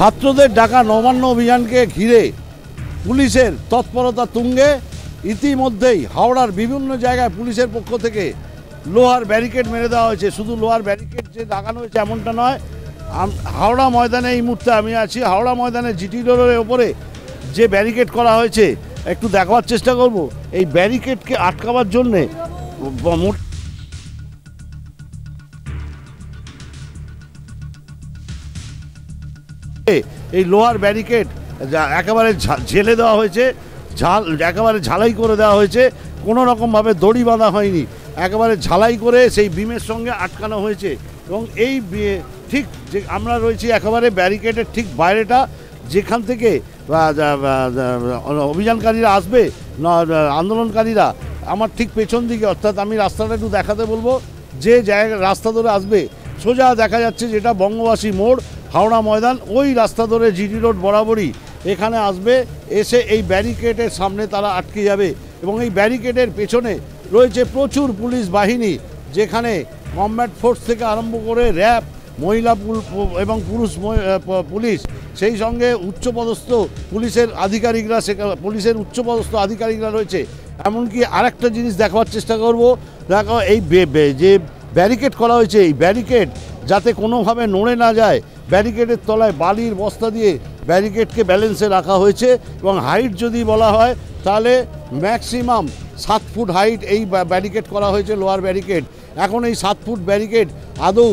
ছাত্রদের ডাকা নবান্ন অভিযানকে ঘিরে পুলিশের তৎপরতা তুঙ্গে। ইতিমধ্যেই হাওড়ার বিভিন্ন জায়গায় পুলিশের পক্ষ থেকে লোহার ব্যারিকেড মেরে দেওয়া হয়েছে। শুধু লোহার ব্যারিকেড যে লাগানো হয়েছে এমনটা নয়, হাওড়া ময়দানে এই মুহূর্তে আমি আছি। হাওড়া ময়দানে জিটি রোডের ওপরে যে ব্যারিকেড করা হয়েছে একটু দেখাবার চেষ্টা করব। এই ব্যারিকেডকে আটকাবার জন্যে এই লোহার ব্যারিকেড একেবারে ঝেলে দেওয়া হয়েছে, একেবারে ঝালাই করে দেওয়া হয়েছে। কোনো রকমভাবে দড়ি বাঁধা হয়নি, একেবারে ঝালাই করে সেই বিমের সঙ্গে আটকানো হয়েছে। এবং এই ঠিক যে আমরা রয়েছি একেবারে ব্যারিকেডের ঠিক বাইরেটা, যেখান থেকে অভিযানকারীরা আসবে, আন্দোলনকারীরা আমার ঠিক পেছন দিকে, অর্থাৎ আমি রাস্তাটা একটু দেখাতে বলবো, যে জায়গা রাস্তা ধরে আসবে সোজা দেখা যাচ্ছে যেটা বঙ্গবাসী মোড়, হাওড়া ময়দান, ওই রাস্তা ধরে জিটি রোড বরাবরই এখানে আসবে। এসে এই ব্যারিকেডের সামনে তারা আটকে যাবে এবং এই ব্যারিকেডের পেছনে রয়েছে প্রচুর পুলিশ বাহিনী, যেখানে কমব্যাট ফোর্স থেকে আরম্ভ করে র্যাব, মহিলা এবং পুরুষ পুলিশ, সেই সঙ্গে উচ্চপদস্থ পুলিশের আধিকারিকরা, পুলিশের উচ্চপদস্থ আধিকারিকরা রয়েছে। এমনকি আরেকটা জিনিস দেখার চেষ্টা করব, দেখো এই যে ব্যারিকেড করা হয়েছে, এই ব্যারিকেড যাতে কোনোভাবে নড়ে না যায়, ব্যারিকেডের তলায় বালির বস্তা দিয়ে ব্যারিকেডকে ব্যালেন্সে রাখা হয়েছে। এবং হাইট যদি বলা হয় তাহলে ম্যাক্সিমাম 7 ফুট হাইট এই ব্যারিকেড করা হয়েছে, লোহার ব্যারিকেড। এখন এই 7 ফুট ব্যারিকেড আদৌ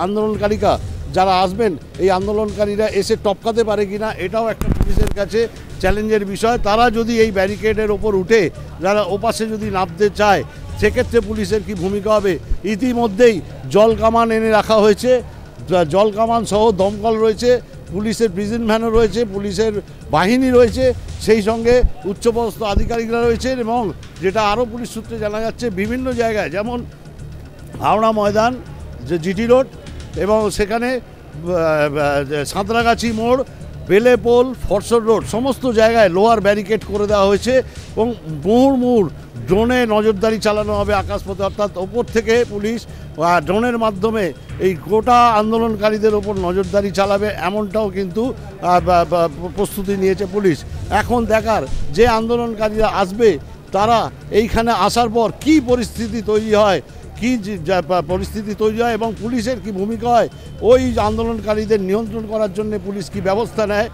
আন্দোলনকারীরা যারা আসবেন, এই আন্দোলনকারীরা এসে টপকাতে পারে কিনা, এটাও একটা পুলিশের কাছে চ্যালেঞ্জের বিষয়। তারা যদি এই ব্যারিকেডের ওপর উঠে যারা ওপাশে যদি নামতে চায়, সেক্ষেত্রে পুলিশের কি ভূমিকা হবে। ইতিমধ্যেই জল কামান এনে রাখা হয়েছে, জল কামান সহ দমকল রয়েছে, পুলিশের প্রিজন ভ্যানও রয়েছে, পুলিশের বাহিনী রয়েছে, সেই সঙ্গে উচ্চপদস্থ আধিকারিকরা রয়েছেন। এবং যেটা আরও পুলিশ সূত্রে জানা যাচ্ছে, বিভিন্ন জায়গায় যেমন হাওড়া ময়দান, যে জিটি রোড এবং সেখানে সাঁতরাগাছি মোড়, বেলেপোল, ফরসর রোড, সমস্ত জায়গায় লোহার ব্যারিকেড করে দেওয়া হয়েছে। এবং মুহুর্মুহুর ড্রোনে নজরদারি চালানো হবে আকাশপথে, অর্থাৎ ওপর থেকে পুলিশ ড্রোনের মাধ্যমে এই গোটা আন্দোলনকারীদের ওপর নজরদারি চালাবে, এমনটাও কিন্তু প্রস্তুতি নিয়েছে পুলিশ। এখন দেখার যে আন্দোলনকারীরা আসবে, তারা এইখানে আসার পর কী পরিস্থিতি তৈরি হয়, এবং পুলিশের কি ভূমিকা হয়, ওই আন্দোলনকারীদের নিয়ন্ত্রণ করার জন্য পুলিশ কি ব্যবস্থা নেয়,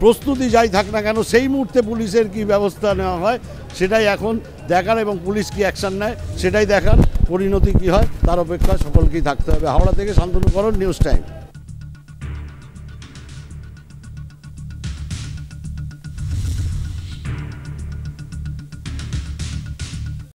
প্রস্তুতি যাই থাক না কেন সেই মুহূর্তে পুলিশের কি ব্যবস্থা নেওয়া হয়, সেটাই এখন দেখার। এবং পুলিশ কি অ্যাকশন নেয় সেটাই দেখার, পরিণতি কি হয় তার অপেক্ষা সকলকেই থাকতে হবে। হাওড়া থেকে শান্তনুকরণ, নিউজ টাইম।